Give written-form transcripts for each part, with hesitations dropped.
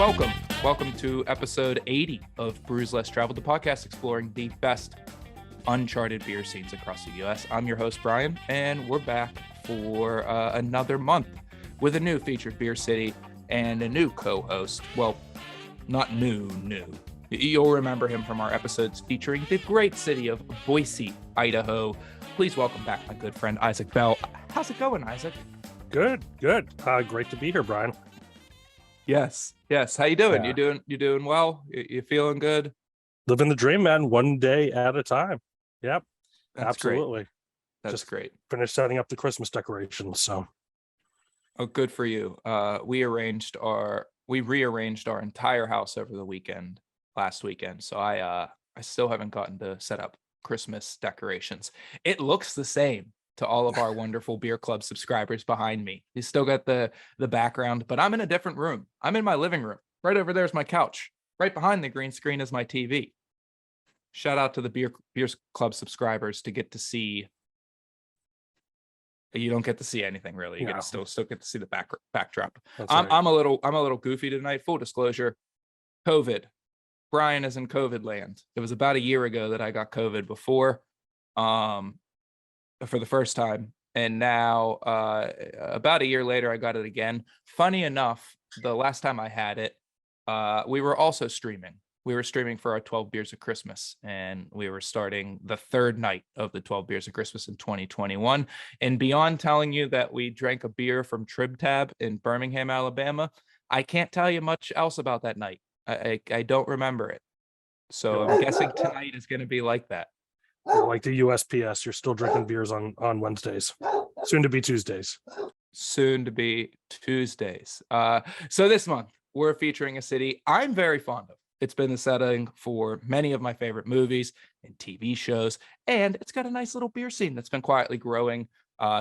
welcome. Welcome to episode 80 of Brews Less Traveled, the podcast exploring the best uncharted beer scenes across the U.S. I'm your host, Brian, and we're back for another month with a new featured beer city and a new co-host. Well, not new. You'll remember him from our episodes featuring the great city of Boise, Idaho. Please welcome back my good friend, Isaac Bell. How's it going, Isaac? Good. Great to be here, Brian. Yes. How you doing? You doing well? You feeling good? Living the dream, man. One day at a time. Yep. That's absolutely. Great. That's great. Finished setting up the Christmas decorations. So, oh, good for you. We rearranged our entire house over the last weekend. So I still haven't gotten to set up Christmas decorations. It looks the same to all of our wonderful beer club subscribers behind me. You still got the background, but I'm in a different room. I'm in my living room. Right over there's my couch. Right behind the green screen is my TV. Shout out to the beer club subscribers to get to see. You don't get to see anything really. You get to still get to see the backdrop. I'm a little goofy tonight. Full disclosure, COVID. Brian is in COVID land. It was about a year ago that I got COVID before. For the first time, and now about a year later I got it again. Funny enough, the last time I had it, we were also streaming. We were streaming for our 12 Beers of Christmas, and we were starting the third night of the 12 Beers of Christmas in 2021. And beyond telling you that we drank a beer from Trib Tab in Birmingham, Alabama, I can't tell you much else about that night. I don't remember it. So I'm guessing tonight is going to be like that. Like the USPS, you're still drinking beers on Wednesdays, soon to be Tuesdays. So this month we're featuring a city I'm very fond of. It's been the setting for many of my favorite movies and TV shows, and it's got a nice little beer scene that's been quietly growing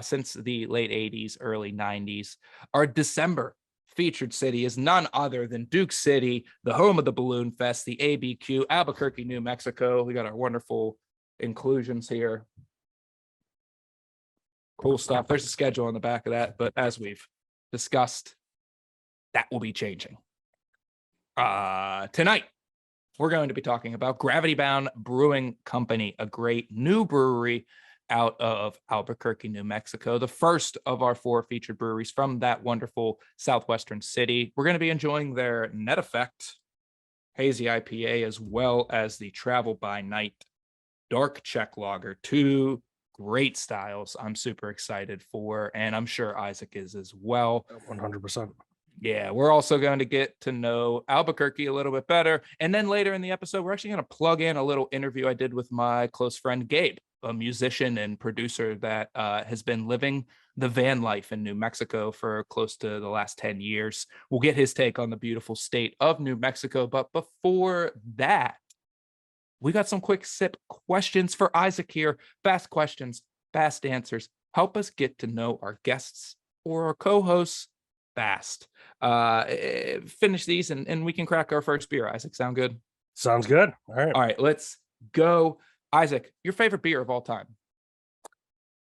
since the late 80s, early 90s. Our December featured city is none other than Duke City, the home of the Balloon Fest, the ABQ, Albuquerque, New Mexico. We got our wonderful inclusions here. Cool stuff. There's a schedule on the back of that, but as we've discussed, that will be changing. Tonight, we're going to be talking about Bound Brewing Company, a great new brewery out of Albuquerque, New Mexico, the first of our 4 featured breweries from that wonderful southwestern city. We're going to be enjoying their Net Effect Hazy IPA, as well as the Travel by Night Dark Czech Lager, 2 great styles I'm super excited for, and I'm sure Isaac is as well. 100%. Yeah, we're also going to get to know Albuquerque a little bit better. And then later in the episode, we're actually going to plug in a little interview I did with my close friend, Gabe, a musician and producer that has been living the van life in New Mexico for close to the last 10 years. We'll get his take on the beautiful state of New Mexico. But before that, we got some quick sip questions for Isaac here. Fast questions, fast answers. Help us get to know our guests or our co-hosts fast. Finish these and we can crack our first beer. Isaac, sound good? Sounds good. All right, let's go. Isaac, your favorite beer of all time?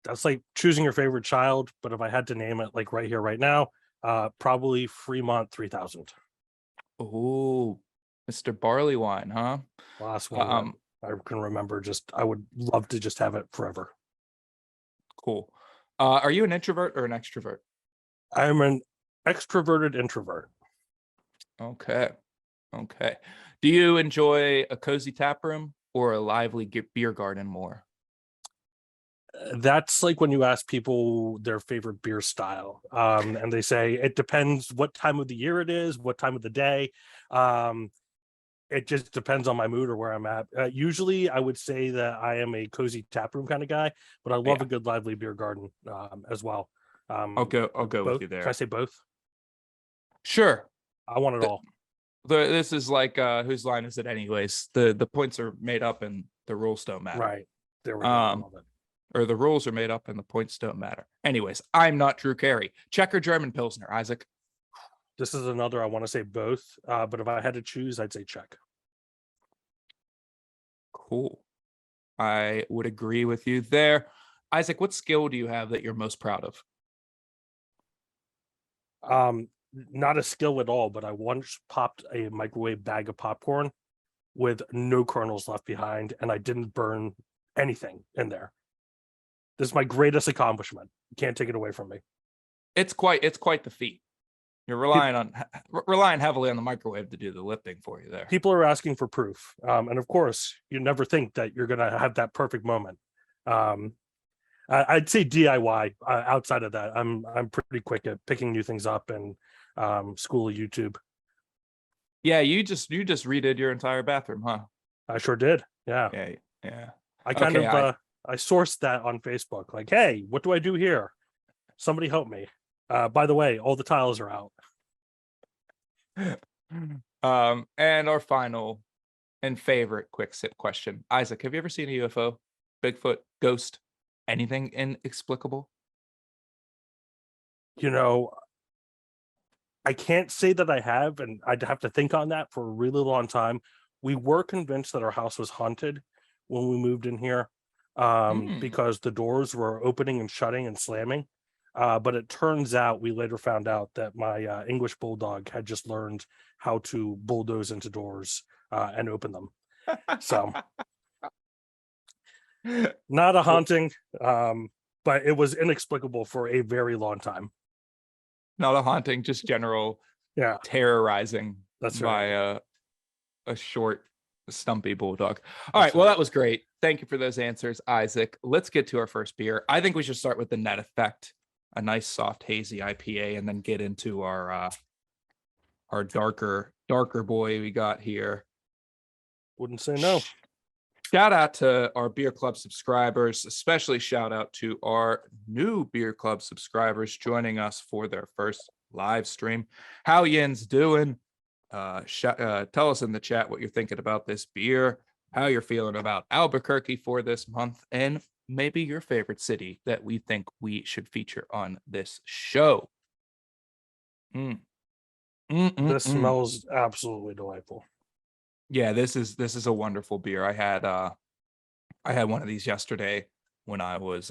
That's like choosing your favorite child, but if I had to name it like right here, right now, probably Fremont 3000. Oh, Mr. Barley Wine, huh? Last one. I can remember. I would love to just have it forever. Cool. Are you an introvert or an extrovert? I'm an extroverted introvert. Okay. Do you enjoy a cozy tap room or a lively beer garden more? That's like when you ask people their favorite beer style, and they say it depends what time of the year it is, what time of the day. It just depends on my mood or where I'm at. Usually I would say that I am a cozy tap room kind of guy, but I love a good lively beer garden as well. I'll go both. with you there. Can I say both? Sure. I want it all. This is like whose line is it anyways? The points are made up and the rules don't matter. Right. There we go. I love it. Or the rules are made up and the points don't matter. Anyways, I'm not Drew Carey. Czech or German Pilsner, Isaac? This is another, I want to say both, but if I had to choose, I'd say Czech. Cool. I would agree with you there. Isaac, what skill do you have that you're most proud of? not a skill at all, but I once popped a microwave bag of popcorn with no kernels left behind, and I didn't burn anything in there. This is my greatest accomplishment. You can't take it away from me. It's quite the feat. You're relying heavily on the microwave to do the lifting for you there. People are asking for proof, and of course, you never think that you're going to have that perfect moment. I'd say DIY. Outside of that, I'm pretty quick at picking new things up and school of YouTube. Yeah, you just redid your entire bathroom, huh? I sure did. Yeah. I kind of I sourced that on Facebook. Like, hey, what do I do here? Somebody help me. By the way, all the tiles are out. And our final and favorite quick sip question. Isaac, have you ever seen a UFO, Bigfoot, ghost, anything inexplicable? You know, I can't say that I have, and I'd have to think on that for a really long time. We were convinced that our house was haunted when we moved in here, because the doors were opening and shutting and slamming. But it turns out, we later found out that my English bulldog had just learned how to bulldoze into doors and open them. So not a haunting, but it was inexplicable for a very long time. Not a haunting, just general terrorizing. That's right. By a short, stumpy bulldog. All right, well, that was great. Thank you for those answers, Isaac. Let's get to our first beer. I think we should start with the Net Effect, a nice soft hazy IPA, and then get into our darker boy we got here. Wouldn't say no. Shout out to our Beer Club subscribers, especially shout out to our new Beer Club subscribers joining us for their first live stream. How yin's doing? Tell us in the chat what you're thinking about this beer, how you're feeling about Albuquerque for this month, and maybe your favorite city that we think we should feature on this show. This smells absolutely delightful. Yeah, this is a wonderful beer. I had one of these yesterday when I was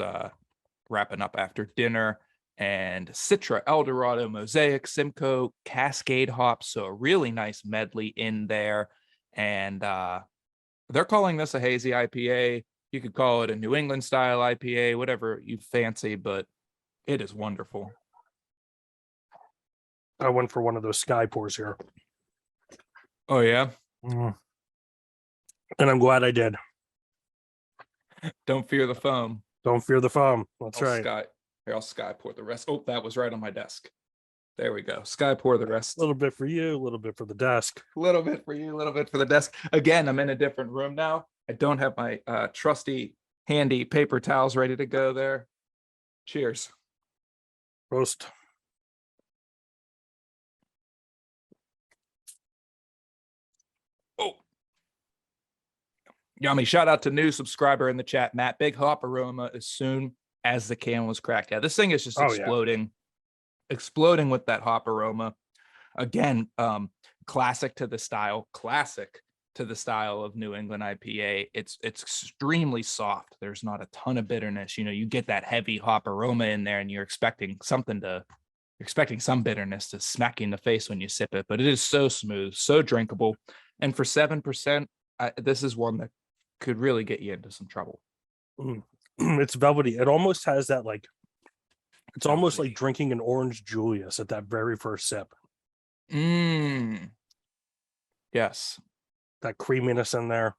wrapping up after dinner, and Citra, Eldorado, Mosaic, Simcoe, Cascade hops, so a really nice medley in there. And they're calling this a hazy IPA. You could call it a New England style IPA, whatever you fancy, but it is wonderful. I went for one of those sky pours here. Oh yeah. And I'm glad I did. Don't fear the foam. Don't fear the foam. That's right. I'll sky pour the rest. Oh, that was right on my desk. There we go. Sky pour the rest. A little bit for you, a little bit for the desk. A little bit for you, a little bit for the desk. Again, I'm in a different room now. I don't have my trusty, handy paper towels ready to go there. Cheers. Roast. Oh, yummy. Shout out to new subscriber in the chat, Matt. Big hop aroma as soon as the can was cracked. Yeah, this thing is just exploding with that hop aroma. Again, classic to the style of New England IPA. It's extremely soft. There's not a ton of bitterness. You know, you get that heavy hop aroma in there, and you're expecting some bitterness to smack you in the face when you sip it, but it is so smooth, so drinkable. And for 7%, this is one that could really get you into some trouble. It's velvety. It almost has that, like, it's almost like drinking an orange Julius at that very first sip. Yes. That creaminess in there.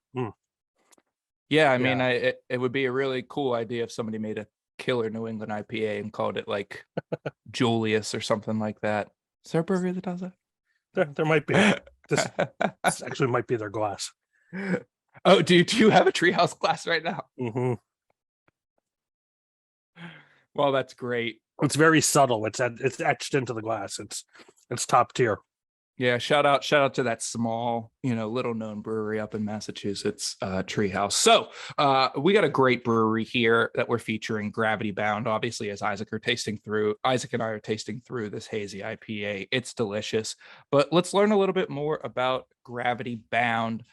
Yeah, I mean, it would be a really cool idea if somebody made a killer New England IPA and called it like Julius or something like that. Is there a brewery that does that? There might be. This actually might be their glass. Oh, do you have a Treehouse glass right now? Mm-hmm. Well, that's great. It's very subtle. It's etched into the glass. It's top tier. Yeah, shout out to that small, little known brewery up in Massachusetts, Treehouse. So we got a great brewery here that we're featuring, Gravity Bound. Obviously, as Isaac and I are tasting through this hazy IPA. It's delicious. But let's learn a little bit more about Gravity Bound.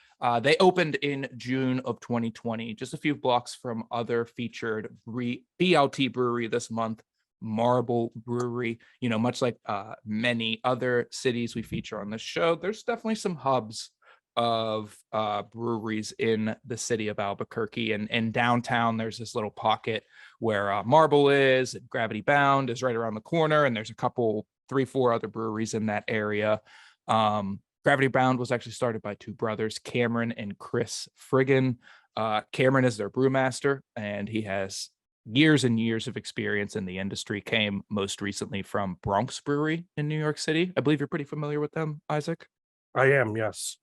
They opened in June of 2020, just a few blocks from other featured BLT brewery this month, Marble Brewery. Much like many other cities we feature on this show, there's definitely some hubs of breweries in the city of Albuquerque. And downtown, there's this little pocket where Marble is, and Gravity Bound is right around the corner, and there's a couple, 3-4 other breweries in that area. Gravity Bound was actually started by two brothers, Cameron and Chris Friggin. Cameron is their brewmaster, and he has years and years of experience in the industry. Came most recently from Bronx Brewery in New York City. I believe you're pretty familiar with them, Isaac. I am, yes.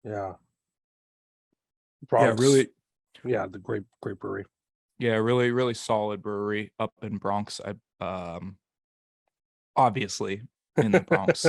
Yeah. Bronx. Yeah, really. Yeah, the great brewery. Yeah, really, really solid brewery up in Bronx. Obviously in the Bronx.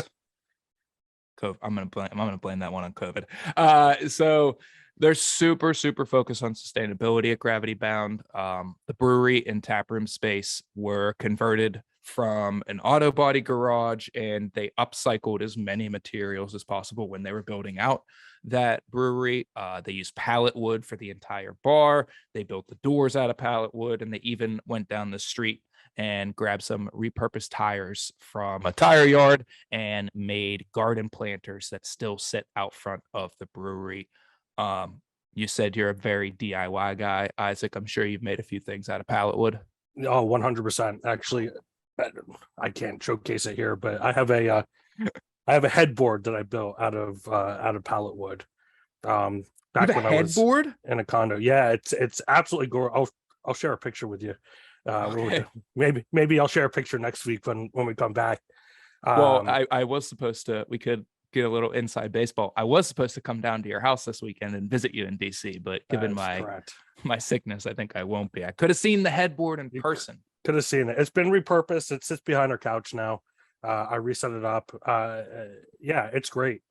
I'm gonna blame that one on COVID. So they're super focused on sustainability at Gravity Bound. The brewery and taproom space were converted from an auto body garage, and they upcycled as many materials as possible when they were building out that brewery. They used pallet wood for the entire bar. They built the doors out of pallet wood, and they even went down the street and grabbed some repurposed tires from a tire yard and made garden planters that still sit out front of the brewery. You said you're a very DIY guy, Isaac. I'm sure you've made a few things out of pallet wood. Oh, 100%. Actually, I can't showcase it here, but I have a headboard that I built out of pallet wood. Back when I was in a condo. Yeah, it's absolutely gorgeous. I'll share a picture with you. Okay. Maybe I'll share a picture next week when we come back. Well, I was supposed to. We could get a little inside baseball. I was supposed to come down to your house this weekend and visit you in DC, but given my sickness, I think I won't be. I could have seen the headboard in person. Could have seen it. It's been repurposed. It sits behind our couch now. I reset it up. Yeah, it's great.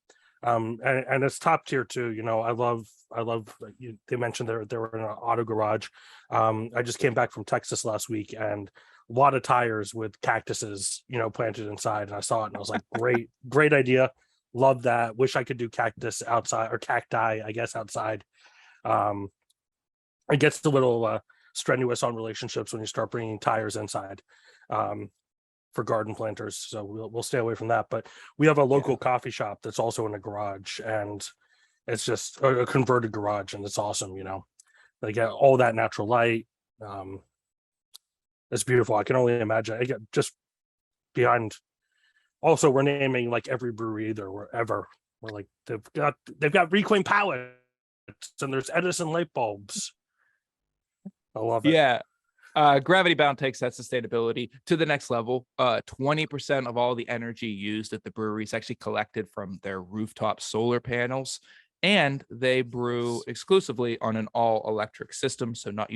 And it's top tier too. I love they mentioned they were in an auto garage. I just came back from Texas last week, and a lot of tires with cactuses, planted inside, and I saw it and I was like, great idea. Love that. Wish I could do cactus outside, or cacti, I guess, outside. It gets a little strenuous on relationships when you start bringing tires inside for garden planters, so we'll stay away from that. But we have a local coffee shop that's also in a garage, and it's just a converted garage, and it's awesome. They get all that natural light. It's beautiful. I can only imagine. I get just behind. Also, we're naming like every brewery there wherever. We're like, they've got reclaimed pallets, and there's Edison light bulbs. I love it. Yeah. Gravity Bound takes that sustainability to the next level. 20% of all the energy used at the brewery is actually collected from their rooftop solar panels, and they brew exclusively on an all-electric system, so not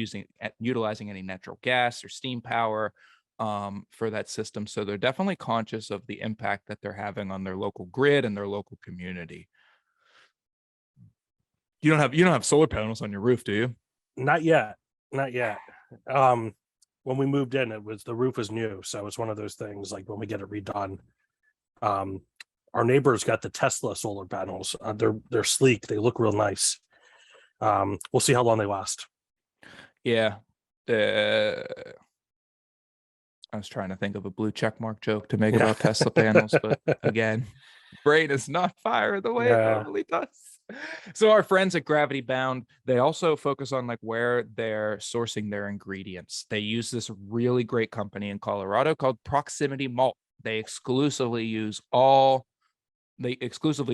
utilizing any natural gas or steam power for that system. So they're definitely conscious of the impact that they're having on their local grid and their local community. You don't have solar panels on your roof, do you? Not yet. When we moved in, the roof was new, so it's one of those things. Like when we get it redone, our neighbors got the Tesla solar panels. They're sleek. They look real nice. We'll see how long they last. Yeah. I was trying to think of a blue check mark joke to make about Tesla panels, but again, brain is not fire the way it normally does. So our friends at Gravity Bound, they also focus on like where they're sourcing their ingredients. They use this really great company in Colorado called Proximity Malt. They exclusively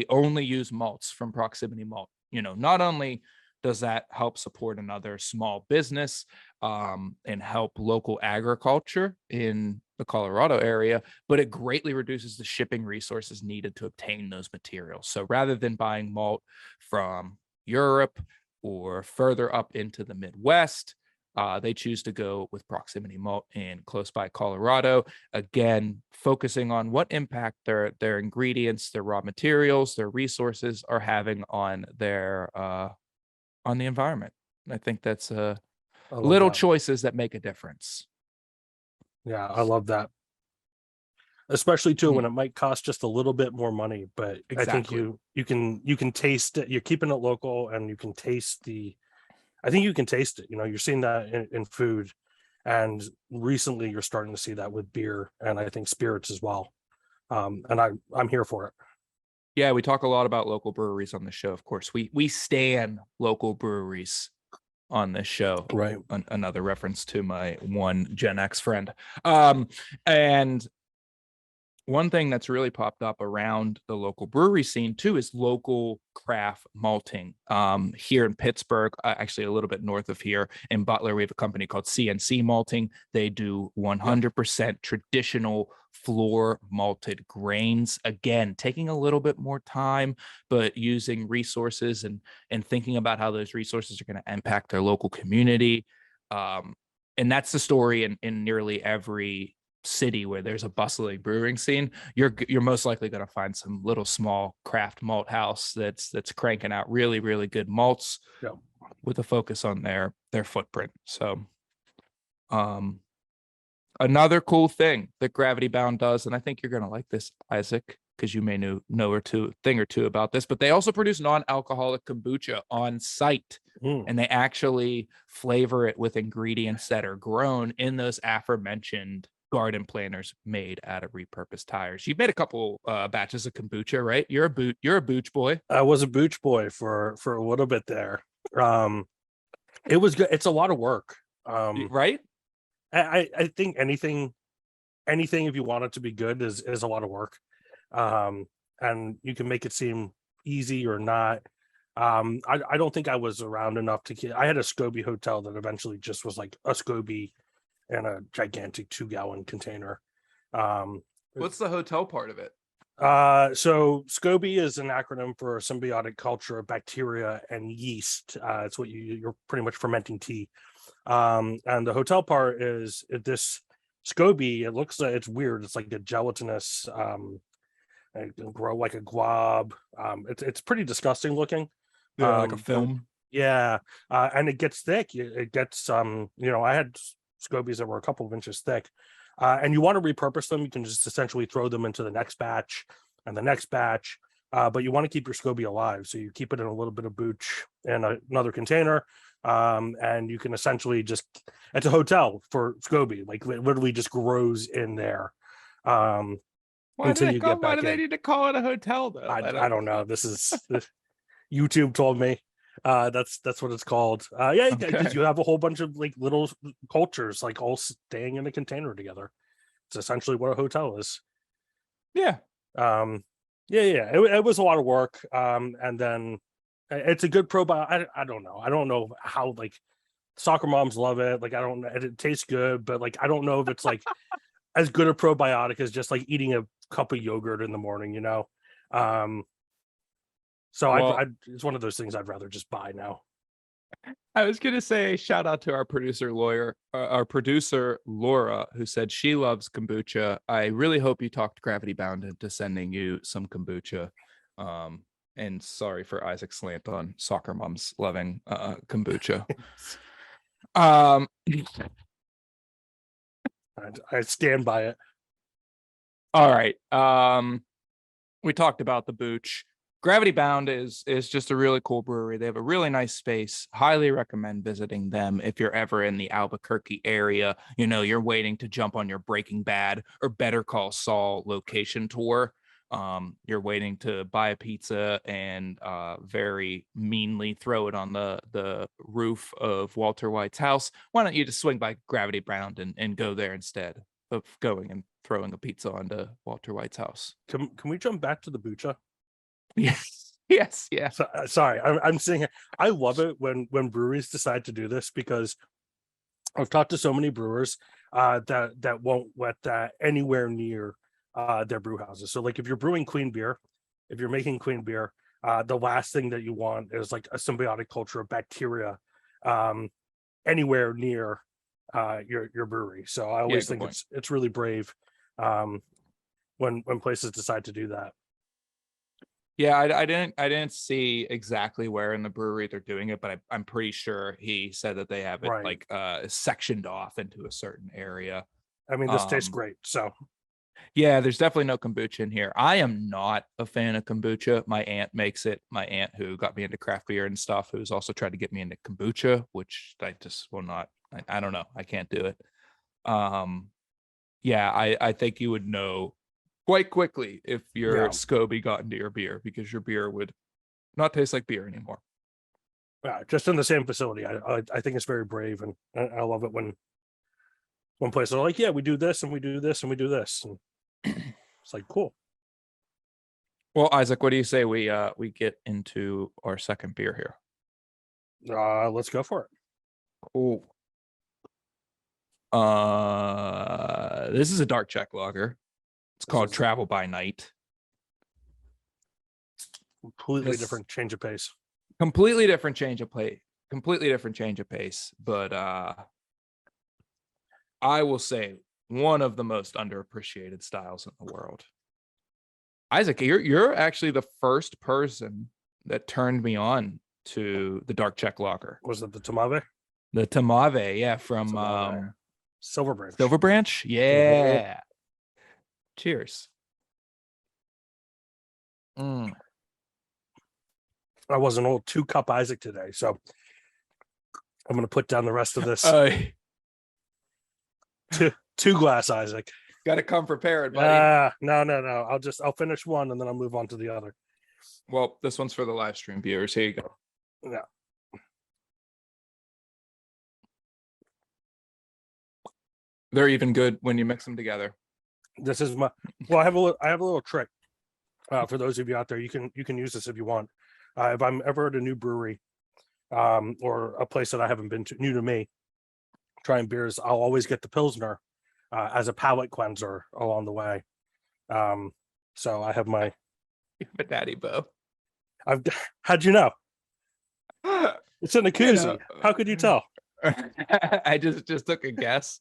only use malts from Proximity Malt. Not only does that help support another small business and help local agriculture in the Colorado area, but it greatly reduces the shipping resources needed to obtain those materials. So rather than buying malt from Europe or further up into the Midwest, they choose to go with Proximity Malt in close by Colorado. Again, focusing on what impact their ingredients, their raw materials, their resources are having on on the environment. I think that's little choices that make a difference. Yeah, I love that. Especially too when it might cost just a little bit more money, but exactly. I think you can taste it. You're keeping it local, and you can taste I think you can taste it. You're seeing that in food, And recently you're starting to see that with beer and I think spirits as well. And I'm here for it. Yeah, we talk a lot about local breweries on the show. Of course, we stan local breweries on this show. Right. Another reference to my one Gen X friend. And one thing that's really popped up around the local brewery scene too is local craft malting. Here in Pittsburgh, actually a little bit north of here in Butler, we have a company called CNC Malting. They do 100% traditional floor malted grains. Again, taking a little bit more time, but using resources and thinking about how those resources are going to impact their local community. And that's the story in nearly every city where there's a bustling brewing scene. You're most likely going to find some little small craft malt house that's cranking out really, really good malts with a focus on their footprint. So another cool thing that Gravity Bound does, and I think you're going to like this, Isaac, because you may know thing or two about this, but they also produce non-alcoholic kombucha on site. And they actually flavor it with ingredients that are grown in those aforementioned garden planters made out of repurposed tires. You've made a couple batches of kombucha, right? You're a booch boy. I was a booch boy for a little bit there. It was good. It's a lot of work. Right? I think anything if you want it to be good is a lot of work. And you can make it seem easy or not. I don't think I was around enough I had a SCOBY hotel that eventually just was like a SCOBY in a gigantic 2-gallon container. What's the hotel part of it? So SCOBY is an acronym for symbiotic culture of bacteria and yeast. It's what you're pretty much fermenting tea. And the hotel part is this SCOBY. It looks like it's weird. It's like a gelatinous, it can grow like a glob. It's pretty disgusting looking. Like a film. Yeah. And it gets thick. It gets I had SCOBYs that were a couple of inches thick. And you want to repurpose them, you can just essentially throw them into the next batch and the next batch. But you want to keep your SCOBY alive. So you keep it in a little bit of booch in another container. And you can essentially it's a hotel for SCOBY, like it literally just grows in there. Why do they need to call it a hotel though? I don't know. This is YouTube told me. That's what it's called. Because you have a whole bunch of like little cultures like all staying in a container together. It's essentially what a hotel is. Yeah. It was a lot of work. And then it's a good probiotic. I don't know. I don't know how like soccer moms love it. Like I don't know. It tastes good, but like I don't know if it's like as good a probiotic as just like eating a cup of yogurt in the morning, So it's one of those things I'd rather just buy now. I was going to say shout out to our producer Laura, who said she loves kombucha. I really hope you talked Gravity Bound into sending you some kombucha. And sorry for Isaac's slant on soccer moms loving kombucha. I stand by it. All right. We talked about the booch. Gravity Bound is just a really cool brewery. They have a really nice space. Highly recommend visiting them if you're ever in the Albuquerque area. You're waiting to jump on your Breaking Bad or Better Call Saul location tour. You're waiting to buy a pizza and very meanly throw it on the roof of Walter White's house. Why don't you just swing by Gravity Bound and go there instead of going and throwing a pizza onto Walter White's house? Can we jump back to the bucha? Yes. Yeah. So, sorry, I'm saying here. I love it when breweries decide to do this because I've talked to so many brewers that won't let that anywhere near their brew houses. So like if you're brewing clean beer, if you're making clean beer, the last thing that you want is like a symbiotic culture of bacteria anywhere near your brewery. So I always think it's really brave when places decide to do that. Yeah, I didn't see exactly where in the brewery they're doing it, but I'm pretty sure he said that they have it like sectioned off into a certain area. I mean, this tastes great. So yeah, there's definitely no kombucha in here. I am not a fan of kombucha. My aunt makes it. My aunt who got me into craft beer and stuff, who's also tried to get me into kombucha, which I just will not. I don't know. I can't do it. Yeah, I think you would know quite quickly if your Yeah. SCOBY got into your beer, because your beer would not taste like beer anymore. Yeah, just in the same facility. I think it's very brave, and I love it when places are like, yeah, we do this and we do this and we do this, and it's like, cool. Well, Isaac, what do you say we get into our second beer here? Let's go for it. Cool. This is a dark Czech lager. It's called Travel by Night. Completely different change of pace. Completely different change of pace. But I will say one of the most underappreciated styles in the world. Isaac, you're actually the first person that turned me on to the dark Czech lager. Was it the Tmave? The Tmave, yeah, from Silver Branch. Silver Branch, yeah. Cheers. I was an old 2-cup Isaac today, so I'm going to put down the rest of this. Two glass Isaac. Got to come prepared, buddy. No. I'll finish one and then I'll move on to the other. Well, this one's for the live stream viewers. Here you go. Yeah. They're even good when you mix them together. This is my. Well, I have a little trick for those of you out there. You can use this if you want. If I'm ever at a new brewery, or a place that I haven't been to, new to me, trying beers, I'll always get the Pilsner as a palate cleanser along the way. So I have my Natty Bow. How'd you know? It's in a koozie. How could you tell? I just took a guess.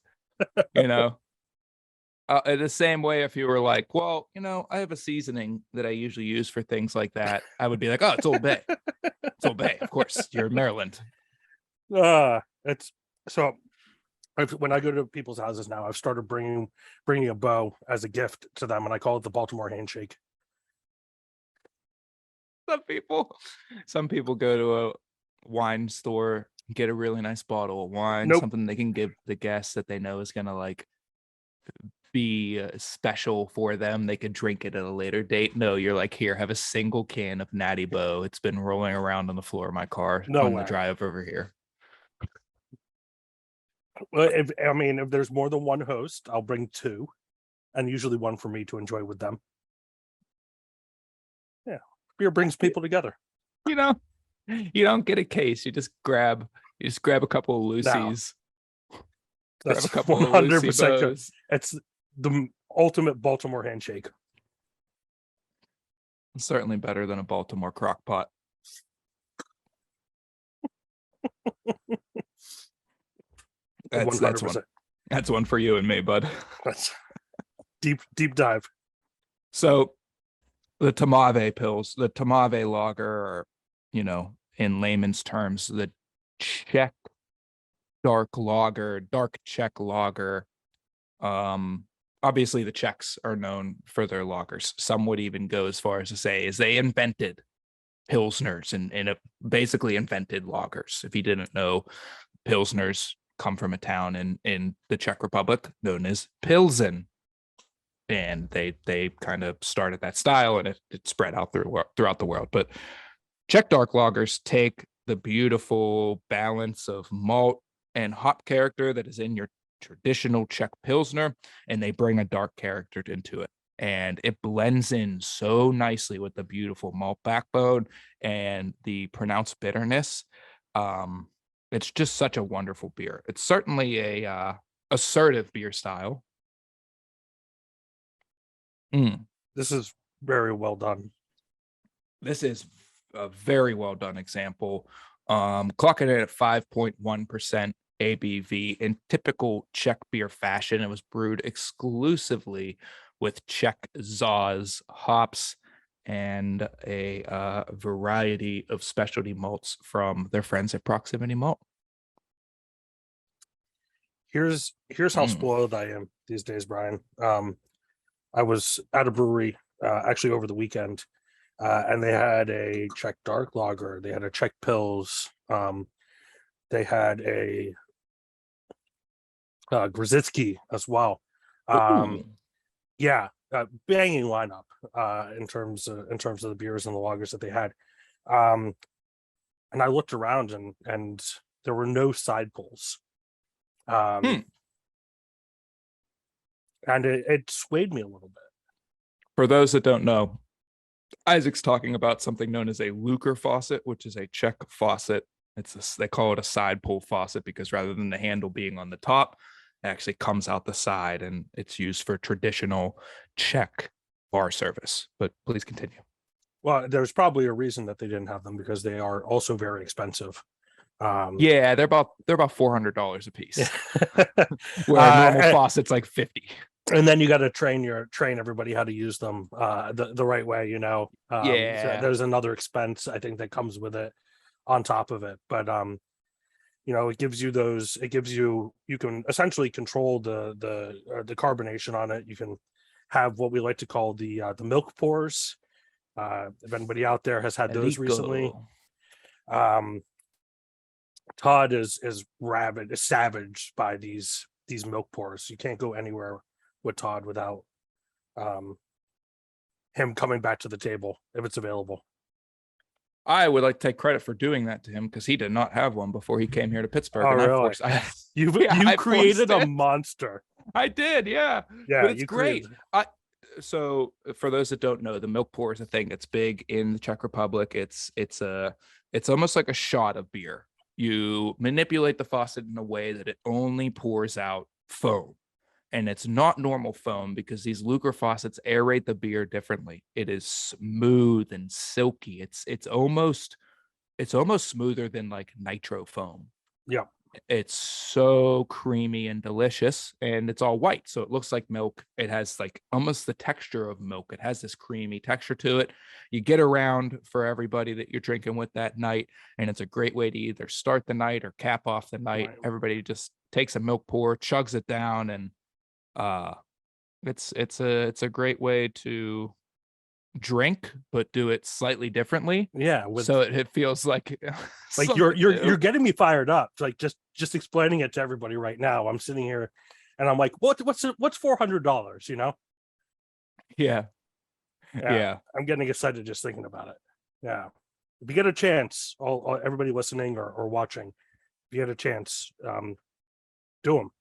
The same way, if you were like, well, I have a seasoning that I usually use for things like that, I would be like, oh, it's Old Bay. It's Old Bay, of course. You're in Maryland. It's so. When I go to people's houses now, I've started bringing a bow as a gift to them, and I call it the Baltimore handshake. Some people go to a wine store, get a really nice bottle of wine, something they can give the guests that they know is gonna like be special for them. They could drink it at a later date. No, you're like, here, have a single can of Natty Bow. It's been rolling around on the floor of my car the drive over here. Well, if there's more than one host, I'll bring 2, and usually one for me to enjoy with them. Yeah, beer brings people together. You don't get a case. You just grab a couple of Lucy's. That's 100%. It's the ultimate Baltimore handshake. It's certainly better than a Baltimore crock pot. That's one. That's one for you and me, bud. That's deep dive. So the Tmave lager, or in layman's terms, the Czech dark Czech lager. Obviously the Czechs are known for their lagers. Some would even go as far as to say is they invented Pilsners and basically invented lagers. If you didn't know, Pilsners come from a town in the Czech Republic known as Pilsen, and they kind of started that style, and it spread out throughout the world. But Czech dark lagers take the beautiful balance of malt and hop character that is in your traditional Czech Pilsner, and they bring a dark character into it, and it blends in so nicely with the beautiful malt backbone and the pronounced bitterness. It's just such a wonderful beer. It's certainly a assertive beer style. This is very well done. This is a very well done example. Clocking it at 5.1% ABV. In typical Czech beer fashion, it was brewed exclusively with Czech Zaz hops and a variety of specialty malts from their friends at Proximity Malt. Here's how spoiled I am these days, Brian. I was at a brewery actually over the weekend, and they had a Czech dark lager. They had a Czech Pils. They had a Grzycki as well. Ooh. Yeah, banging lineup in terms of the beers and the lagers that they had. And I looked around and there were no side pulls. Hmm. And it swayed me a little bit. For those that don't know, Isaac's talking about something known as a Luker faucet, which is a Czech faucet. They call it a side pull faucet because rather than the handle being on the top, it actually comes out the side, and it's used for traditional Czech bar service. But please continue. Well, there's probably a reason that they didn't have them, because they are also very expensive. Yeah, they're about $400 a piece, uh, where a normal faucet's like 50. And then you got to train everybody how to use them the right way. Yeah. So there's another expense, I think, that comes with it on top of it. But it gives you you can essentially control the carbonation on it. You can have what we like to call the milk pours. If anybody out there has had those recently, Todd is savaged by these milk pours. You can't go anywhere with Todd without him coming back to the table if it's available. I would like to take credit for doing that to him, because he did not have one before he came here to Pittsburgh. Oh, and really? You created a monster. I did, yeah. Yeah, but it's great. So for those that don't know, the milk pour is a thing that's big in the Czech Republic. It's almost like a shot of beer. You manipulate the faucet in a way that it only pours out foam. And it's not normal foam, because these Luker faucets aerate the beer differently. It is smooth and silky. It's almost smoother than like nitro foam. Yeah. It's so creamy and delicious, and it's all white, so it looks like milk. It has like almost the texture of milk. It has this creamy texture to it. You get around for everybody that you're drinking with that night, and it's a great way to either start the night or cap off the night. Right. Everybody just takes a milk pour, chugs it down, and it's a great way to drink, but do it slightly differently. Yeah, so it feels like you're getting me fired up. Like just explaining it to everybody right now. I'm sitting here and I'm like, what's $400? Yeah. I'm getting excited just thinking about it. Yeah, if you get a chance, all everybody listening or watching, if you get a chance, do them.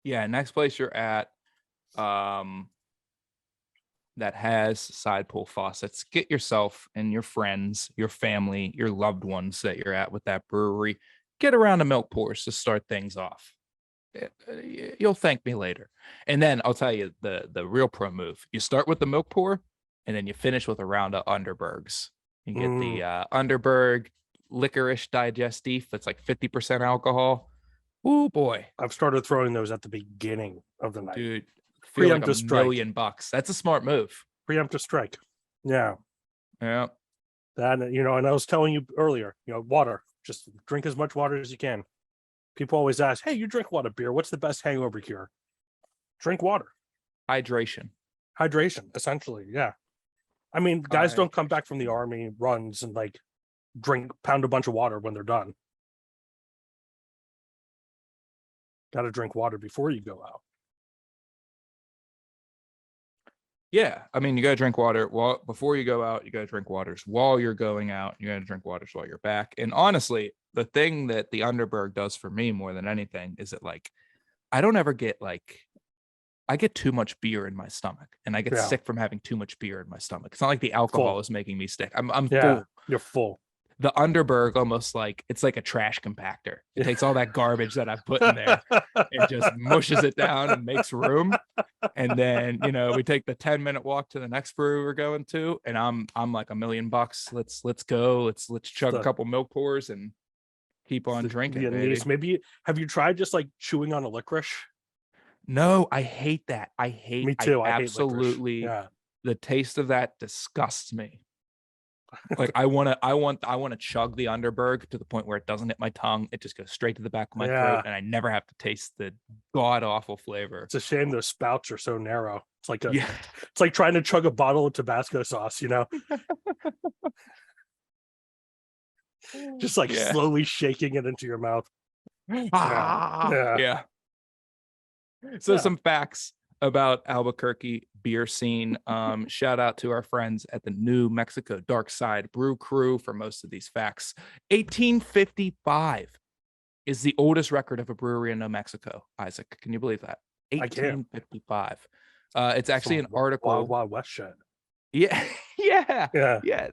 Yeah, next place you're at that has side pull faucets, get yourself and your friends, your family, your loved ones that you're at with that brewery, get around to milk pours to start things off. You'll thank me later. And then I'll tell you the real pro move. You start with the milk pour, and then you finish with a round of Underbergs. You get the Underberg licorice digestif. That's like 50% alcohol. Oh boy. I've started throwing those at the beginning of the night. Dude, feel like $1 million. That's a smart move. Preemptive strike. Yeah. That, and I was telling you earlier, water. Just drink as much water as you can. People always ask, hey, you drink a lot of beer. What's the best hangover cure? Drink water. Hydration, essentially. Yeah. I mean, guys don't come back from the army runs and like pound a bunch of water when they're done. Got to drink water before you go out. Yeah, I mean, you got to drink water before you go out. You got to drink waters while you're going out. You got to drink waters while you're back. And honestly, the thing that the Underberg does for me more than anything is that, like, I don't ever get I get too much beer in my stomach, and I get sick from having too much beer in my stomach. It's not like the alcohol is making me sick. I'm full. You're full. The Underberg almost it's like a trash compactor. It takes all that garbage that I've put in there and just mushes it down and makes room. And then, we take the 10-minute walk to the next brewery we're going to, and I'm like $1 million. Let's go. Let's chug a couple milk pours and keep on drinking. Maybe have you tried just like chewing on a licorice? No, I hate that. Me too. I absolutely. Yeah. The taste of that disgusts me. Like I want to chug the Underberg to the point where it doesn't hit my tongue. It just goes straight to the back of my throat, and I never have to taste the god awful flavor. It's a shame those spouts are so narrow. It's like it's like trying to chug a bottle of Tabasco sauce, just like slowly shaking it into your mouth. Yeah. So Yeah. some facts about Albuquerque beer scene. Shout out to our friends at the New Mexico Dark Side Brew Crew for most of these facts. 1855 is the oldest record of a brewery in New Mexico. Isaac, can you believe that? I can't. 1855. It's actually Some an article. Wild West shit. Yeah, yeah, Yeah. yeah.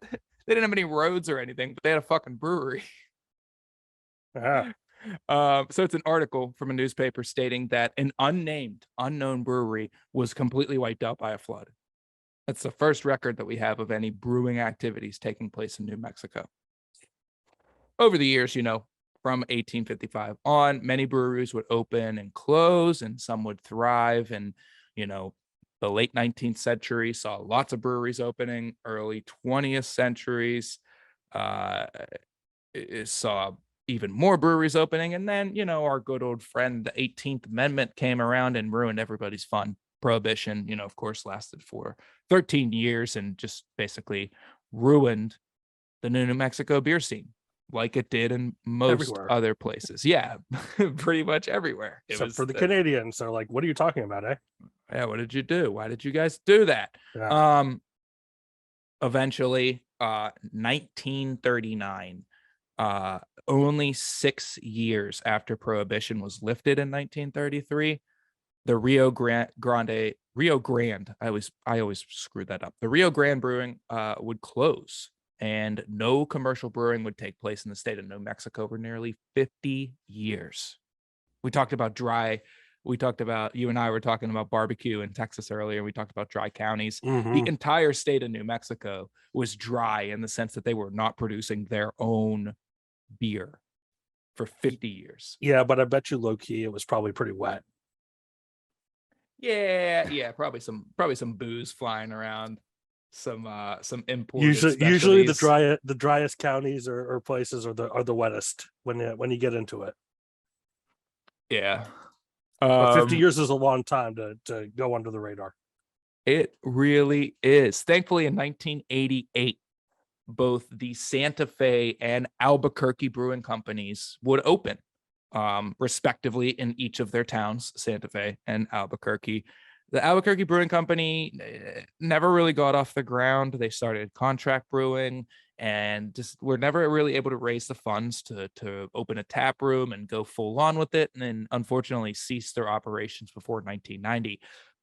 They didn't have any roads or anything, but they had a fucking brewery. Yeah. So it's an article from a newspaper stating that an unknown brewery was completely wiped out by a flood. That's the first record that we have of any brewing activities taking place in New Mexico. Over the years, from 1855 on, many breweries would open and close, and some would thrive. And, the late 19th century saw lots of breweries opening. Early 20th centuries it saw even more breweries opening. And then, our good old friend, the 18th Amendment, came around and ruined everybody's fun. Prohibition, of course, lasted for 13 years and just basically ruined the New Mexico beer scene like it did in most Everywhere. other places. Yeah, pretty much everywhere. Except for the Canadians. They're like, what are you talking about, eh? Yeah, what did you do? Why did you guys do that? Yeah. Eventually, 1939, only 6 years after Prohibition was lifted in 1933, the Rio Grande, I always screw that up. The Rio Grande Brewing would close, and no commercial brewing would take place in the state of New Mexico for nearly 50 years. We talked about you and I were talking about barbecue in Texas earlier. We talked about dry counties. The entire state of New Mexico was dry in the sense that they were not producing their own beer for 50 years. Yeah, but I bet you low key it was probably pretty wet. Yeah, probably some booze flying around, some imported Usually specialties. the driest counties or places are the wettest when you get into it. Yeah. But 50 years is a long time to go under the radar. It really is. Thankfully, in 1988, both the Santa Fe and Albuquerque brewing companies would open, respectively, in each of their towns, Santa Fe and Albuquerque. The Albuquerque Brewing Company never really got off the ground. They started contract brewing and just were never really able to raise the funds to open a tap room and go full on with it. And then unfortunately ceased their operations before 1990.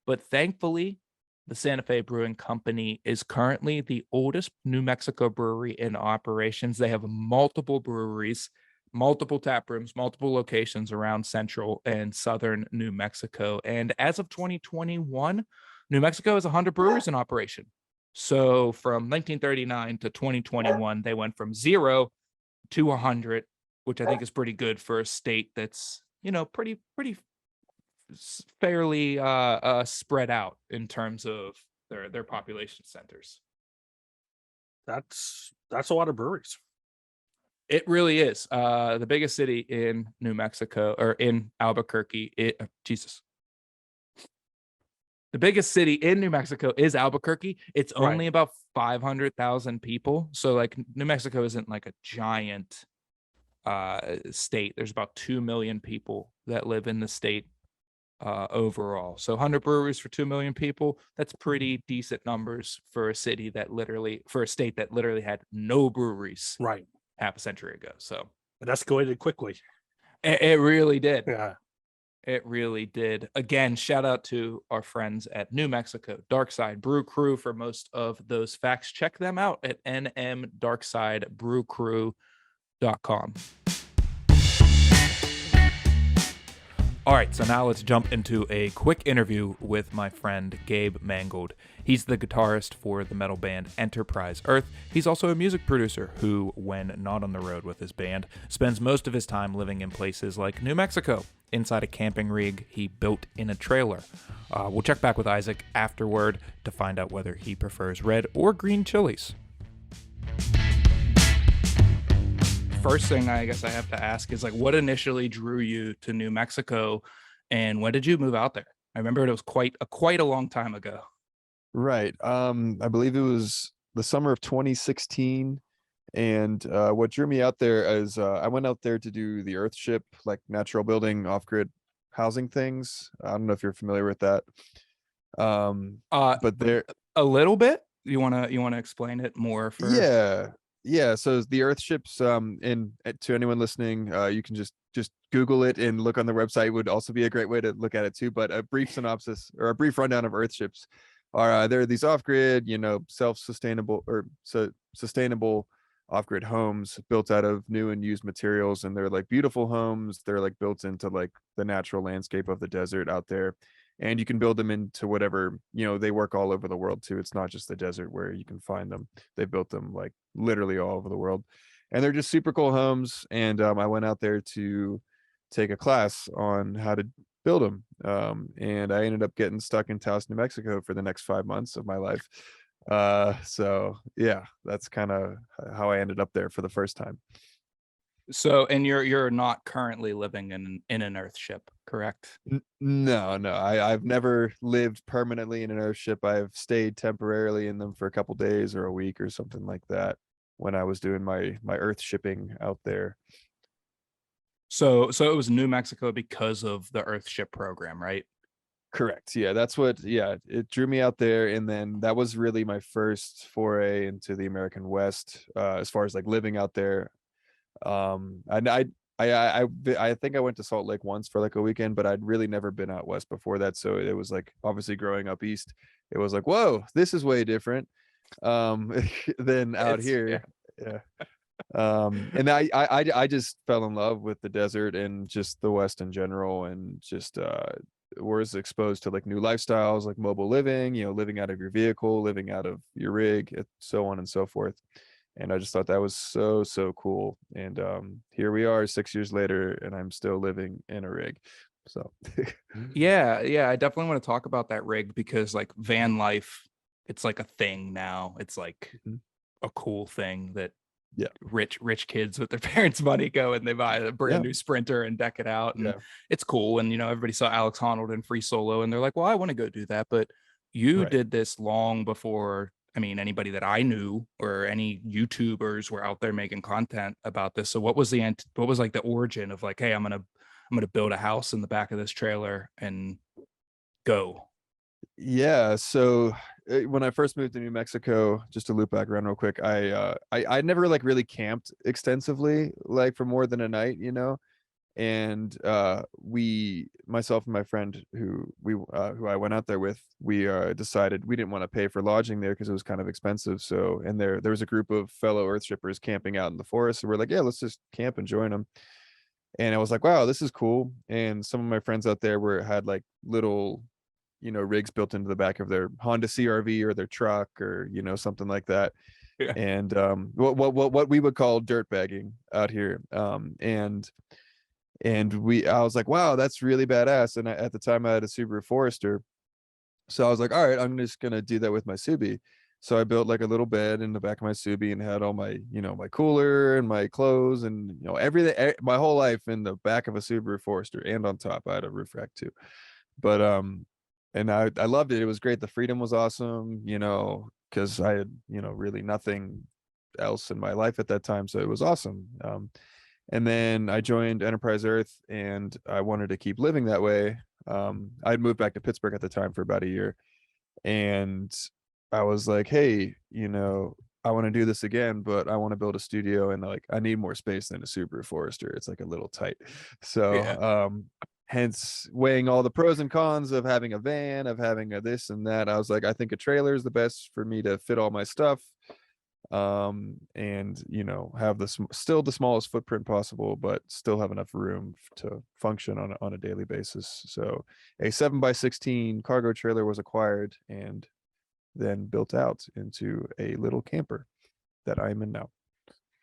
But thankfully, the Santa Fe Brewing Company is currently the oldest New Mexico brewery in operations. They have multiple breweries, multiple tap rooms, multiple locations around central and southern New Mexico. And as of 2021, New Mexico has 100 breweries in operation. So from 1939 to 2021, they went from 0 to 100, which I think is pretty good for a state that's, pretty fairly spread out in terms of their population centers. That's a lot of breweries. It really is. The biggest city in New Mexico, or in Albuquerque, the biggest city in New Mexico is Albuquerque. It's only about 500,000 people. So like New Mexico isn't like a giant state. There's about 2 million people that live in the state overall. So 100 breweries for 2 million people, that's pretty decent numbers for a state that literally had no breweries half a century ago. So it escalated quickly. It really did. Yeah. It really did. Again, shout out to our friends at New Mexico Dark Side Brew Crew for most of those facts. Check them out at nmdarksidebrewcrew.com. All right, so now let's jump into a quick interview with my friend Gabe Mangold. He's the guitarist for the metal band Enterprise Earth. He's also a music producer who, when not on the road with his band, spends most of his time living in places like New Mexico, inside a camping rig he built in a trailer. We'll check back with Isaac afterward to find out whether he prefers red or green chilies. First thing I guess I have to ask is, like, what initially drew you to New Mexico, and when did you move out there? I remember it was quite a long time ago. Right. I believe it was the summer of 2016. And what drew me out there is I went out there to do the Earthship, like natural building off-grid housing things. I don't know if you're familiar with that. But they're a little bit. You wanna explain it more for? yeah. So the Earthships, and to anyone listening, you can just Google it and look on the website would also be a great way to look at it too. But a brief synopsis or a brief rundown of Earthships are there are these off-grid, self-sustainable or sustainable off-grid homes built out of new and used materials, and they're like beautiful homes. They're like built into like the natural landscape of the desert out there, and you can build them into whatever, they work all over the world too. It's not just the desert where you can find them. They built them like literally all over the world, and they're just super cool homes. And I went out there to take a class on how to build them, and I ended up getting stuck in Taos, New Mexico for the next 5 months of my life. So yeah, that's kind of how I ended up there for the first time. So, and you're not currently living in an Earthship, correct? No, I've never lived permanently in an Earthship. I've stayed temporarily in them for a couple days or a week or something like that when I was doing my Earth shipping out there. So it was New Mexico because of the Earthship program, right? Correct. Yeah, it drew me out there, and then that was really my first foray into the American West, as far as like living out there. And I think I went to Salt Lake once for like a weekend, but I'd really never been out west before that. So it was like, obviously growing up east, it was like, whoa, this is way different than out here. Yeah. And I just fell in love with the desert and just the West in general, and just was exposed to like new lifestyles, like mobile living, living out of your vehicle, living out of your rig, so on and so forth. And I just thought that was so cool. And here we are 6 years later, and I'm still living in a rig. So Yeah, I definitely want to talk about that rig, because like van life, it's like a thing now. It's like a cool thing that rich kids with their parents' money go and they buy a brand new Sprinter and deck it out, and it's cool. And everybody saw Alex Honnold in Free Solo, and they're like, well, I want to go do that. But you did this long before, I mean, anybody that I knew or any YouTubers were out there making content about this. So what was like the origin of like, hey, I'm gonna build a house in the back of this trailer and go? Yeah, so when I first moved to New Mexico, just to loop back around real quick, I never like really camped extensively, like for more than a night, and myself and my friend who I went out there with, we decided we didn't want to pay for lodging there because it was kind of expensive. So, and there was a group of fellow Earthshippers camping out in the forest, so we're like, yeah, let's just camp and join them. And I was like, wow, this is cool. And some of my friends out there had like little rigs built into the back of their Honda CRV or their truck, or something like that. And what we would call dirt bagging out here. And I was like, wow, that's really badass. And at the time I had a Subaru Forester, so I was like, all right, I'm just gonna do that with my Subi. So I built like a little bed in the back of my Subi and had all my my cooler and my clothes and everything, my whole life in the back of a Subaru Forester, and on top I had a roof rack too. But and I loved it. It was great. The freedom was awesome, because I had really nothing else in my life at that time, so it was awesome. And then I joined Enterprise Earth, and I wanted to keep living that way. I'd moved back to Pittsburgh at the time for about a year, and I was like, hey, I want to do this again, but I want to build a studio, and like I need more space than a Subaru Forester. It's like a little tight. So hence weighing all the pros and cons of having a van, of having a this and that, I was like, I think a trailer is the best for me to fit all my stuff, and have still the smallest footprint possible, but still have enough room to function on a daily basis. So a 7x16 cargo trailer was acquired and then built out into a little camper that I'm in now.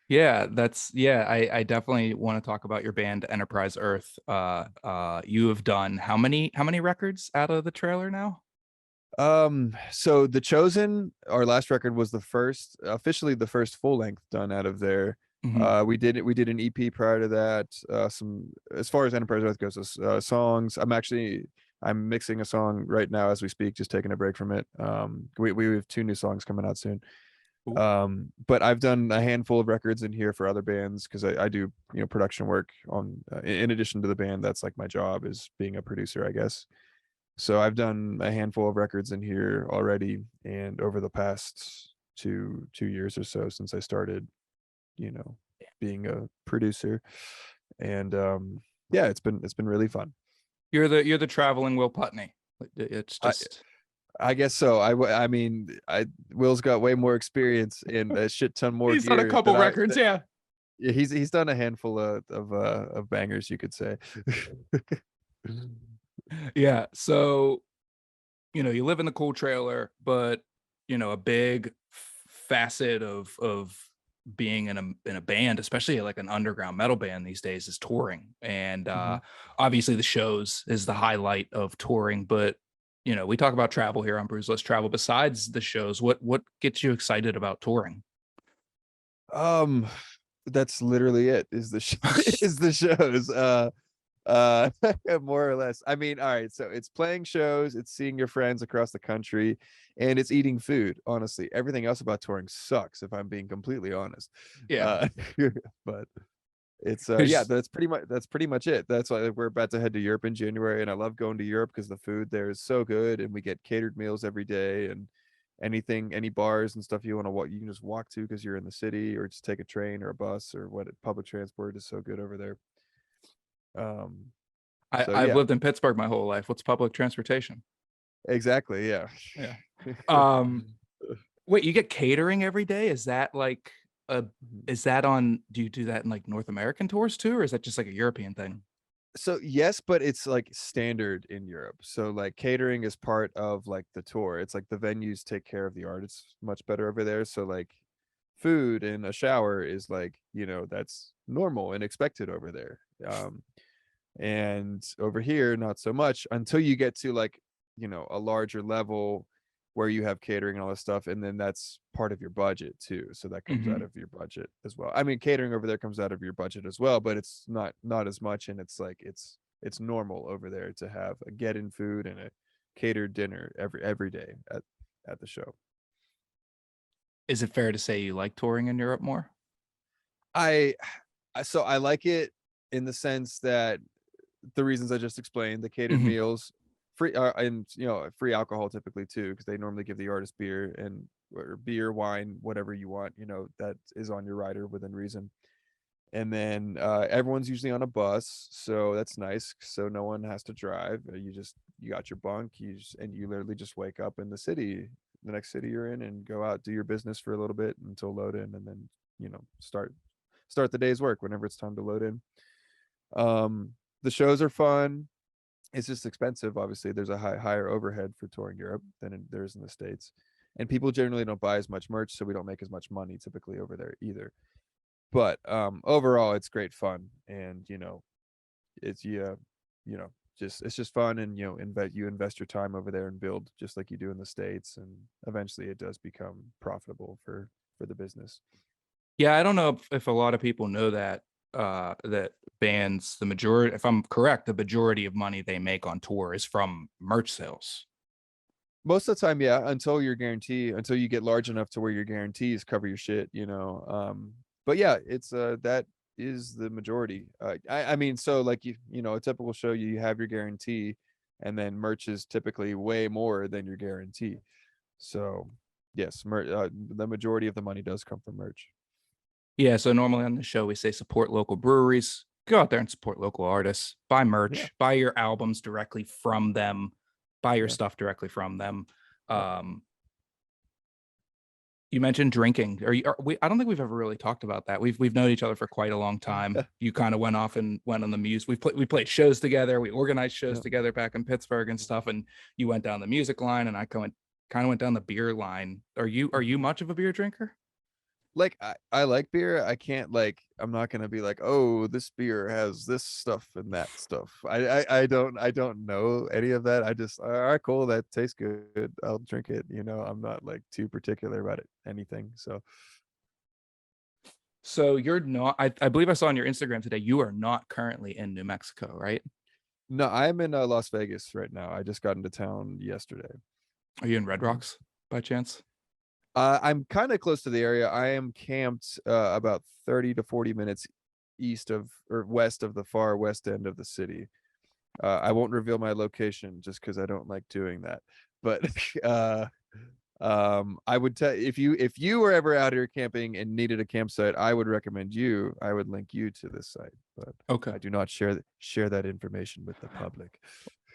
Yeah, I definitely want to talk about your band Enterprise Earth. You have done how many records out of the trailer now? So The Chosen, our last record, was officially the first full length done out of there. We did an EP prior to that. Some, as far as Enterprise Earth goes, songs. I'm mixing a song right now as we speak, just taking a break from it. We have 2 new songs coming out soon. Cool. But I've done a handful of records in here for other bands because I do, production work on in addition to the band. That's like my job, is being a producer, I guess. So I've done a handful of records in here already, and over the past two years or so since I started, being a producer. And yeah, it's been really fun. You're the traveling Will Putney. It's just I guess so. I mean, Will's got way more experience and a shit ton more he's gear done a couple than records. Yeah. yeah, he's done a handful of bangers, you could say. Yeah. So, you live in the cool trailer, but a big facet of being in a band, especially like an underground metal band these days, is touring. And obviously the shows is the highlight of touring, but we talk about travel here on Brews Let's Travel. Besides the shows, what gets you excited about touring? That's literally it, is the is the shows. More or less. I mean, all right, so it's playing shows, it's seeing your friends across the country, and it's eating food. Honestly, everything else about touring sucks, if I'm being completely honest. Yeah. But it's yeah, that's pretty much it. That's why we're about to head to Europe in January, and I love going to Europe because the food there is so good, and we get catered meals every day, and any bars and stuff you want to walk, you can just walk to because you're in the city, or just take a train or a bus, or public transport is so good over there. So I've yeah, lived in Pittsburgh my whole life. What's public transportation? exactly. Yeah. Yeah. Wait, you get catering every day? Is that like do you do that in like North American tours too, or is that just like a European thing? So yes, but it's like standard in Europe. So like catering is part of like the tour. It's like the venues take care of the artists much better over there. So like food and a shower is like, that's normal and expected over there. And over here, not so much, until you get to like, a larger level where you have catering and all this stuff, and then that's part of your budget too, so that comes out of your budget as well. I mean, catering over there comes out of your budget as well, but it's not as much, and it's like it's normal over there to have a get-in food and a catered dinner every day at the show. Is it fair to say you like touring in Europe more? So I like it in the sense that the reasons I just explained, the catered meals, free and free alcohol typically too, because they normally give the artist beer or beer, wine, whatever you want, that is on your rider within reason. And then everyone's usually on a bus, so that's nice. So no one has to drive. You got your bunk, and you literally just wake up in the next city you're in, and go out, do your business for a little bit until load in, and then start the day's work whenever it's time to load in. The shows are fun. It's just expensive. Obviously, there's a higher overhead for touring Europe than there is in the States, and people generally don't buy as much merch, so we don't make as much money typically over there either. But overall, it's great fun, and it's it's just fun, and you invest your time over there and build just like you do in the States, and eventually it does become profitable for the business. Yeah, I don't know if a lot of people know that that bands, the majority, if I'm correct, the majority of money they make on tour is from merch sales. Most of the time, yeah, until you get large enough to where your guarantees cover your shit, but yeah, it's that is the majority. I mean, so like a typical show, you have your guarantee, and then merch is typically way more than your guarantee. So yes, the majority of the money does come from merch. Yeah, so normally on the show we say support local breweries, go out there and support local artists, buy merch, buy your albums directly from them, buy your stuff directly from them. You mentioned drinking. I don't think we've ever really talked about that. We've known each other for quite a long time. You kind of went off and went on the music. We played shows together. We organized shows together back in Pittsburgh and stuff. And you went down the music line, and I kind of went down the beer line. Are you much of a beer drinker? Like I like beer. I can't I'm not gonna be like, oh, this beer has this stuff and that stuff. I don't know any of that. I just, all right, cool, that tastes good, I'll drink it. I'm not like too particular about anything. So you're not, I believe I saw on your Instagram today, you are not currently in New Mexico, right? No, I'm in Las Vegas right now. I just got into town yesterday. Are you in Red Rocks by chance? I'm kind of close to the area. I am camped about 30 to 40 minutes east of or west of the far west end of the city. I won't reveal my location just because I don't like doing that. But I would tell if you were ever out here camping and needed a campsite, I would recommend you. I would link you to this site, but Okay. I do not share that information with the public.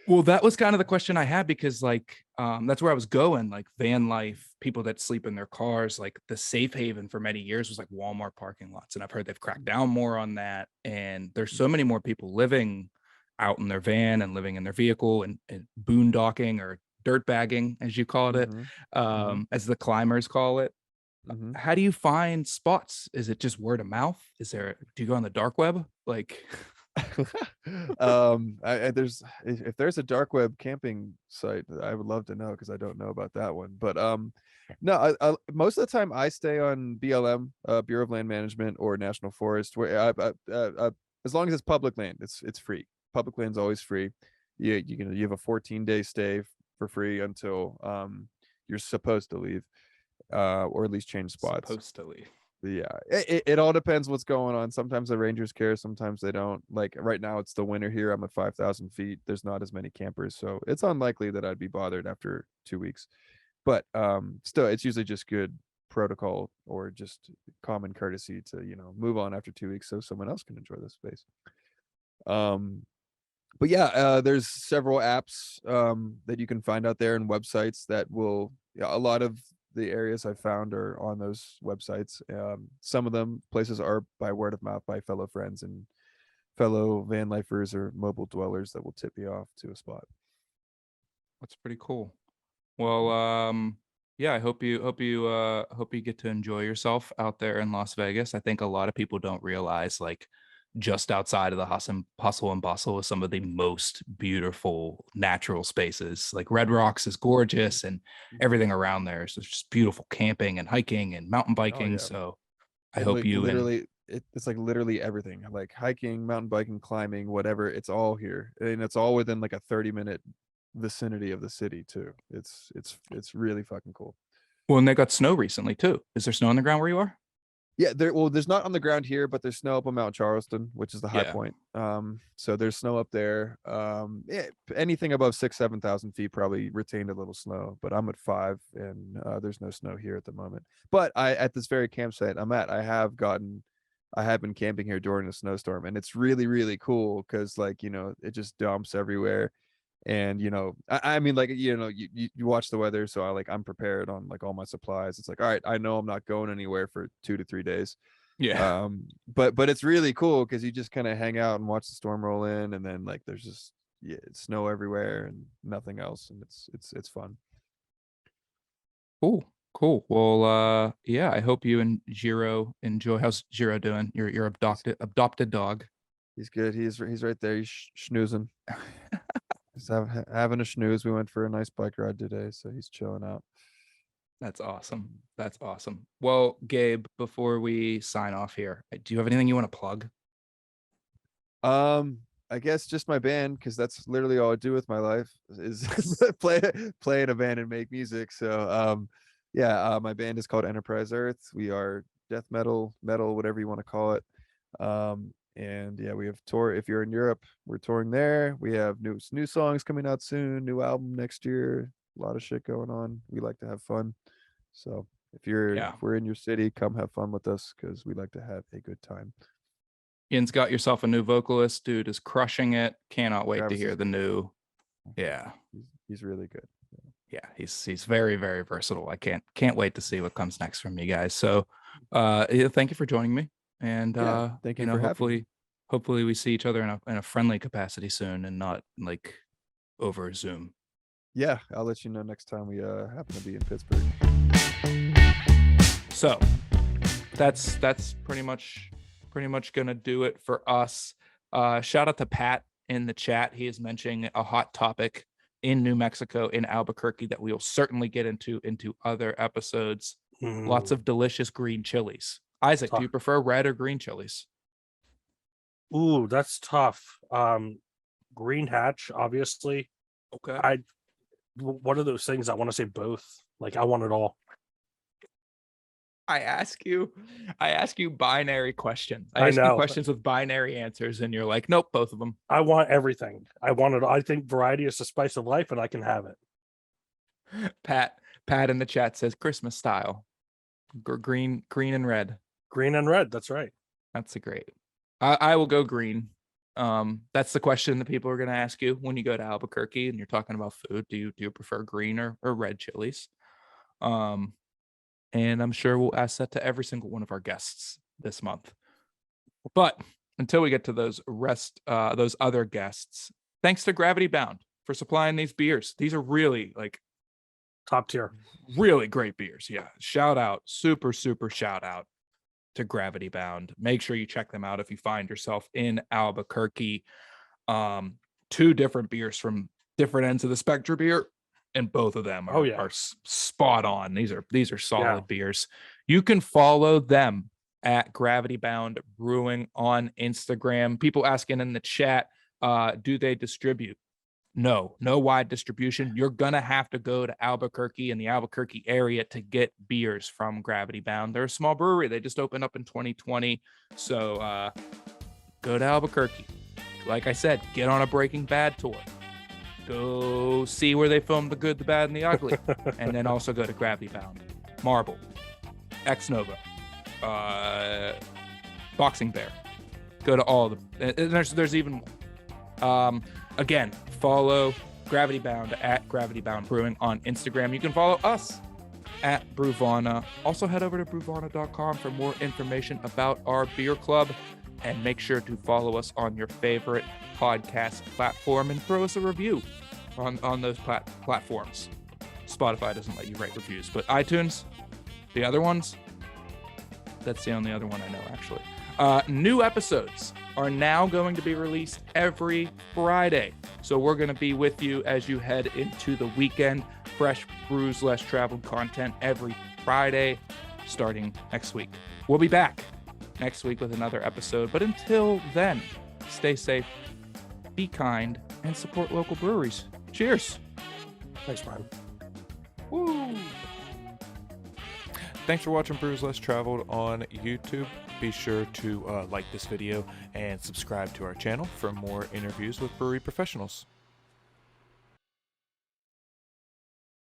Well, that was kind of the question I had because like that's where I was going, like van life, people that sleep in their cars, like the safe haven for many years was like Walmart parking lots. And I've heard they've cracked down more on that. And there's so many more people living out in their van and living in their vehicle and boondocking or dirt bagging, as you called it, as the climbers call it. How do you find spots? Is it just word of mouth? Do you go on the dark web? Like There's if there's a dark web camping site, I would love to know because I don't know about that one. But no, most of the time I stay on BLM, Bureau of Land Management, or National Forest, where as long as it's public land, it's free. Public land's always free. You have a 14-day stay for free until you're supposed to leave, or at least change spots. supposed to leave. Yeah, it all depends what's going on. Sometimes the rangers care, sometimes they don't. Like right now it's the winter here. I'm at 5,000 feet. There's not as many campers, so it's unlikely that I'd be bothered after 2 weeks. But still, it's usually just good protocol or just common courtesy to move on after 2 weeks so someone else can enjoy the space. But yeah, there's several apps that you can find out there and websites that will. A lot of the areas I found are on those websites. Some of them places are by word of mouth by fellow friends and fellow van lifers or mobile dwellers that will tip you off to a spot. That's pretty cool. Well, yeah, I hope you get to enjoy yourself out there in Las Vegas. I think a lot of people don't realize like just outside of the hustle and bustle is some of the most beautiful natural spaces. Like Red Rocks is gorgeous and everything around there is just beautiful camping and hiking and mountain biking. yeah. So I And hope like, you literally it's like literally everything, like hiking, mountain biking, climbing, whatever, it's all here. And it's all within like a 30-minute vicinity of the city too. It's really fucking cool. well, and they got snow recently too. Is there snow on the ground where you are? Yeah, there's not on the ground here, but there's snow up on Mount Charleston, which is the high Yeah. point. So there's snow up there. Yeah, anything above 6,000-7,000 feet probably retained a little snow, but I'm at 5 and there's no snow here at the moment. But at this very campsite I'm at, I have been camping here during a snowstorm, and it's really, really cool because like, it just dumps everywhere. And I mean, like, you watch the weather, so I'm prepared on like all my supplies. It's like, all right, I know I'm not going anywhere for 2 to 3 days. Yeah. But it's really cool because you just kind of hang out and watch the storm roll in, and then like there's just snow everywhere and nothing else, and it's fun. Cool. Well, yeah, I hope you and Jiro enjoy. How's Jiro doing? Your adopted dog. He's good. He's right there. He's schnoozing. He's having a snooze. We went for a nice bike ride today, so he's chilling out. That's awesome. That's awesome. Well, Gabe, before we sign off here, do you have anything you want to plug? I guess just my band, because that's literally all I do with my life is play in a band and make music. So yeah, my band is called Enterprise Earth. We are death metal, whatever you want to call it. And yeah, we have tour. If you're in Europe, we're touring there. We have new songs coming out soon, new album next year. A lot of shit going on. We like to have fun. So if we're in your city, come have fun with us because we like to have a good time. Ian's got yourself a new vocalist. Dude is crushing it. Cannot wait Travis to hear the new. Yeah. He's really good. Yeah, he's very, very versatile. I can't wait to see what comes next from you guys. So yeah, thank you for joining me. And thank you for having me. Hopefully we see each other in a friendly capacity soon and not like over Zoom. Yeah, I'll let you know next time we happen to be in Pittsburgh. So that's pretty much gonna do it for us. Shout out to Pat in the chat. He is mentioning a hot topic in New Mexico, in Albuquerque, that we will certainly get into other episodes. Lots of delicious green chilies. Isaac, do you prefer red or green chilies? Ooh, that's tough. Green Hatch, obviously. Okay. One of those things I want to say both. Like I want it all. I ask you binary questions. I ask you know. questions with binary answers, and you're like, nope, both of them. I want everything. I want it. I think variety is the spice of life, and I can have it. Pat in the chat says Christmas style, green and red. Green and red. That's right. That's a great. I will go green. That's the question that people are going to ask you when you go to Albuquerque and you're talking about food. Do you prefer green or red chilies? And I'm sure we'll ask that to every single one of our guests this month. But until we get to those other guests, thanks to Gravity Bound for supplying these beers. These are really like top tier, really great beers. Yeah. Shout out, super shout out to Gravity Bound. Make sure you check them out if you find yourself in Albuquerque. 2 different beers from different ends of the spectrum here, and both of them are spot on. These are solid beers. You can follow them at Gravity Bound Brewing on Instagram. People asking in the chat, do they distribute? No wide distribution. You're gonna have to go to Albuquerque and the Albuquerque area to get beers from Gravity Bound. They're a small brewery. They just opened up in 2020. So go to Albuquerque. Like I said, get on a Breaking Bad tour. Go see where they filmed The Good, the Bad, and the Ugly. And then also go to Gravity Bound. Marble. Ex Nova. Boxing Bear. Go to all of them. And there's even more. Again, follow Gravity Bound at Gravity Bound Brewing on Instagram. You can follow us at Brewvana. Also head over to brewvana.com for more information about our beer club. And make sure to follow us on your favorite podcast platform and throw us a review on those platforms. Spotify doesn't let you write reviews, but iTunes, the other ones, that's the only other one I know, actually. New episodes are now going to be released every Friday. So we're going to be with you as you head into the weekend. Fresh brews, less traveled content every Friday starting next week. We'll be back next week with another episode. But until then, stay safe, be kind, and support local breweries. Cheers. Thanks, Brian. Woo. Thanks for watching Brews Less Traveled on YouTube. Be sure to like this video and subscribe to our channel for more interviews with brewery professionals.